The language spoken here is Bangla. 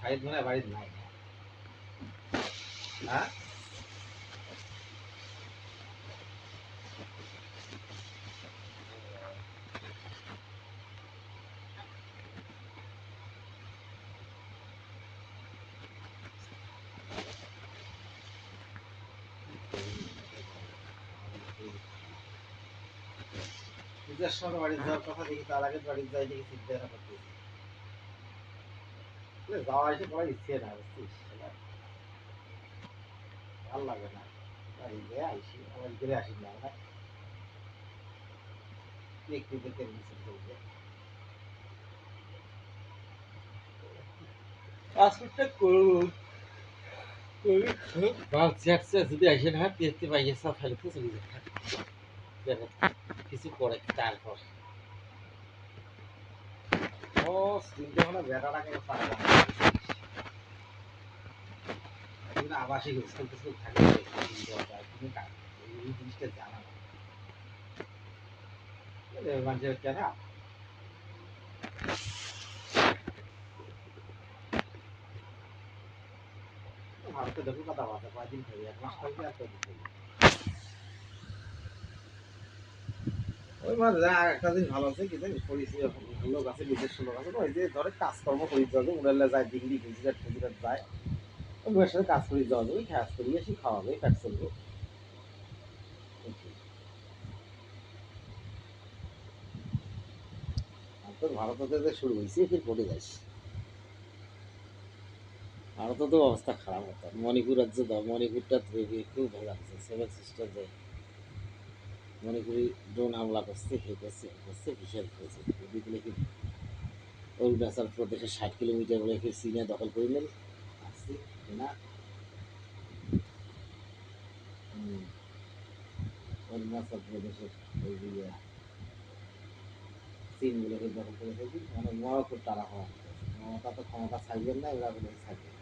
সাইড মানে বাড়ির নাই হ্যাঁ নিজের সঙ্গে বাড়ি যাওয়ার কথা দেখি তার আগে বাড়ি যাই দেখি চিন্তা করতেছি যাওয়া এসে পড়ার ইচ্ছে না বুঝছিস ভাল লাগে না বাড়ি গিয়ে আসি আবার ঘুরে আসি না আমরা দেখতে দেখতে পাসপোর্টটা করবো ভাবছি আসছে যদি আসে না দেখতে পাই সব ফেলতে চলে যাবে কিছু পরে তারপর ও চিন্তা ভাবনা বেটাটাকে পারা না আবাসিক স্কুল টিস্কুল থাকলে তুমি এই জিনিসটা জানা মানুষের কেন ভারতে দেখো কথা বার্তা কয়েকদিন থেকে 1 মাস থাকবে আর কয়েকদিন থেকে ওই মানে যা একটা দিন ভালো আছে কি জানি পরিচয় লোক আছে নিজস্ব লোক আছে ওই যে ধরে কাজকর্ম করি যাবে উড়ালে যায় দিল্লি গুজরাট ফুজরাট যায় ওই বউয়ের সাথে কাজ করি যাওয়া যাবে কাজ করি এসে খাওয়াবে কাজ চলবে আর তোর ভারতে যে শুরু হয়েছে ফির পড়ে যাস ভারতে তো অবস্থা খারাপ হতো মণিপুর রাজ্য দাও মণিপুরটা খুব ভালো লাগছে 7 সিস্টার যে মণিপুরি ড্রোন হামলা করছে হে করছে হে করছে বিশাল হয়েছে ওদিকে কি অরুণাচল প্রদেশের 60 কিলোমিটার বলে ফির চীনা দখল করে নিল আসছে না অরুণাচল প্রদেশের ওই চীন বলে দখল করে ফেলছি মানে মহাপুর তারা হওয়া মমতা তো ক্ষমতা ছাড়বেন না এরা বলে ছাড়বেন